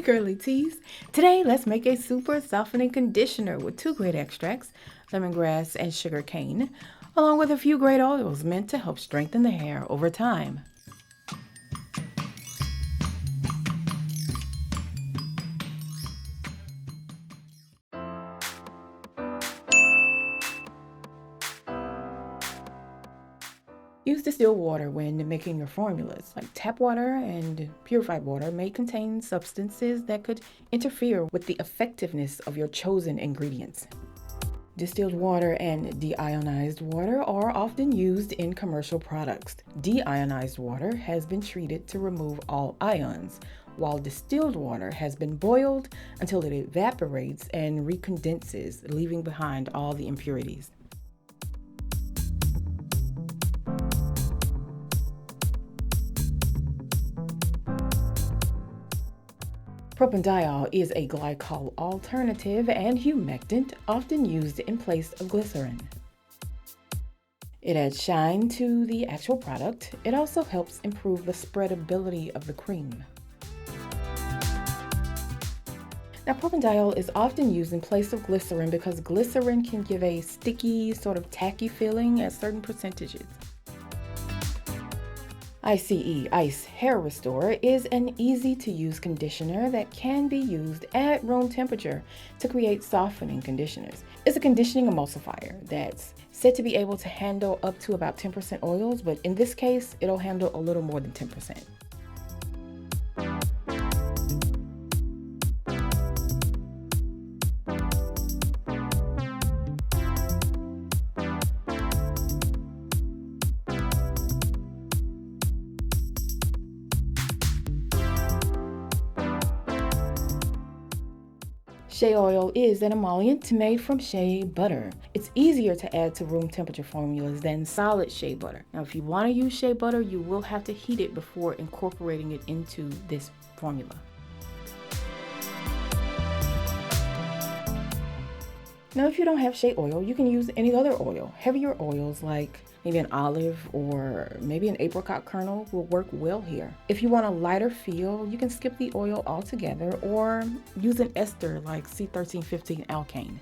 Curly Teas. Today, let's make a super softening conditioner with 2 great extracts, lemongrass and sugar cane, along with a few great oils meant to help strengthen the hair over time. Use distilled water when making your formulas, like tap water and purified water may contain substances that could interfere with the effectiveness of your chosen ingredients. Distilled water and deionized water are often used in commercial products. Deionized water has been treated to remove all ions, while distilled water has been boiled until it evaporates and recondenses, leaving behind all the impurities. Propanediol is a glycol alternative and humectant often used in place of glycerin. It adds shine to the actual product. It also helps improve the spreadability of the cream. Now, propanediol is often used in place of glycerin because glycerin can give a sticky, sort of tacky feeling at certain percentages. ICE Hair Restore is an easy-to-use conditioner that can be used at room temperature to create softening conditioners. It's a conditioning emulsifier that's said to be able to handle up to about 10% oils, but in this case, it'll handle a little more than 10%. Shea oil is an emollient made from shea butter. It's easier to add to room temperature formulas than solid shea butter. Now, if you want to use shea butter, you will have to heat it before incorporating it into this formula. Now, if you don't have shea oil, you can use any other oil. Heavier oils like maybe an olive or maybe an apricot kernel will work well here. If you want a lighter feel, you can skip the oil altogether or use an ester like C1315 alkane.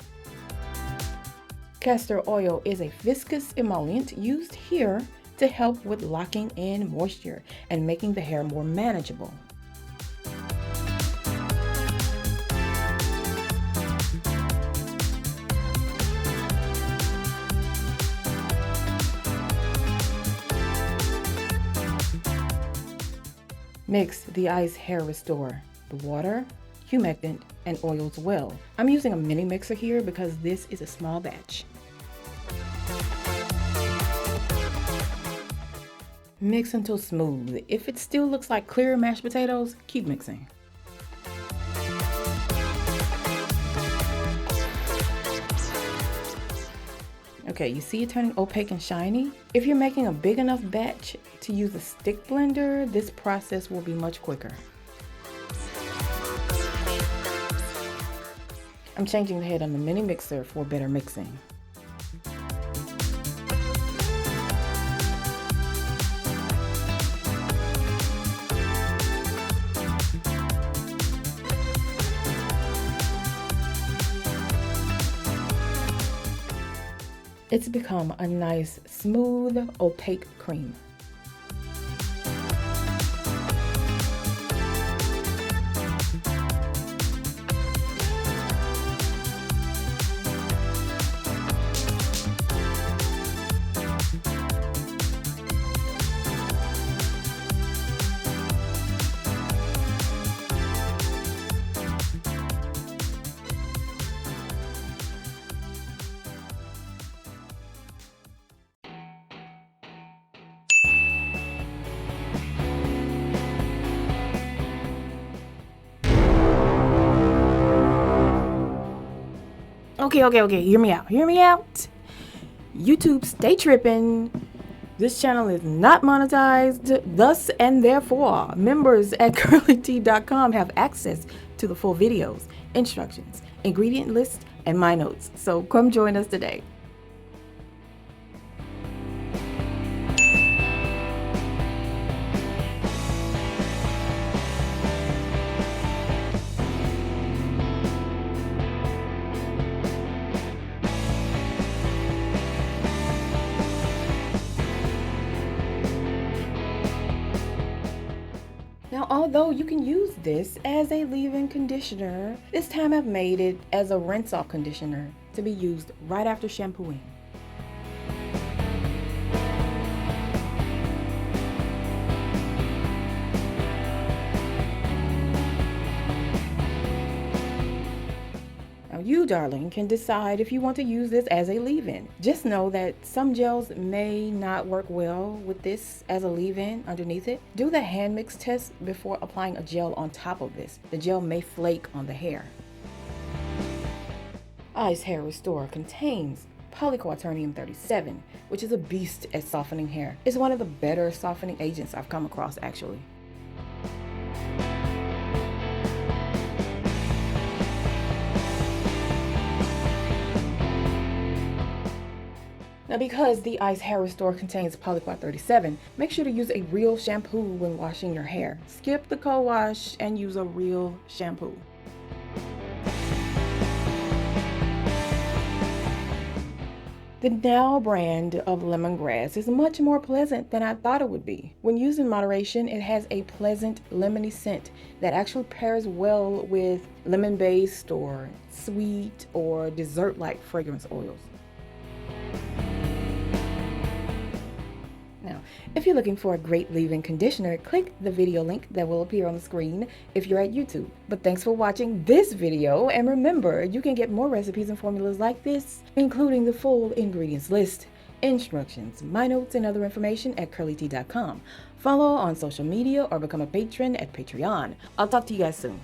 Castor oil is a viscous emollient used here to help with locking in moisture and making the hair more manageable. Mix the ICE Hair Restore, the water, humectant, and oils well. I'm using a mini mixer here because this is a small batch. Mix until smooth. If it still looks like clear mashed potatoes, keep mixing. Okay, you see it turning opaque and shiny? If you're making a big enough batch to use a stick blender, this process will be much quicker. I'm changing the head on the mini mixer for better mixing. It's become a nice, smooth, opaque cream. Okay, hear me out. YouTube, stay tripping. This channel is not monetized, thus and therefore, members at CURLYTEA.com have access to the full videos, instructions, ingredient list, and my notes. So come join us today. Although you can use this as a leave-in conditioner, this time I've made it as a rinse-off conditioner to be used right after shampooing. Now you, darling, can decide if you want to use this as a leave-in. Just know that some gels may not work well with this as a leave-in underneath it. Do the hand mix test before applying a gel on top of this. The gel may flake on the hair. Ice Hair Restore contains polyquaternium 37, which is a beast at softening hair. It's one of the better softening agents I've come across, actually. Now, because the Ice Hair Restore contains polyquat 37, make sure to use a real shampoo when washing your hair. Skip the co-wash and use a real shampoo. The Now brand of lemongrass is much more pleasant than I thought it would be. When used in moderation, it has a pleasant lemony scent that actually pairs well with lemon-based or sweet or dessert-like fragrance oils. Now, if you're looking for a great leave-in conditioner, click the video link that will appear on the screen if you're at YouTube. But thanks for watching this video, and remember, you can get more recipes and formulas like this, including the full ingredients list, instructions, my notes, and other information at CURLYTEA.com. Follow on social media or become a patron at Patreon. I'll talk to you guys soon.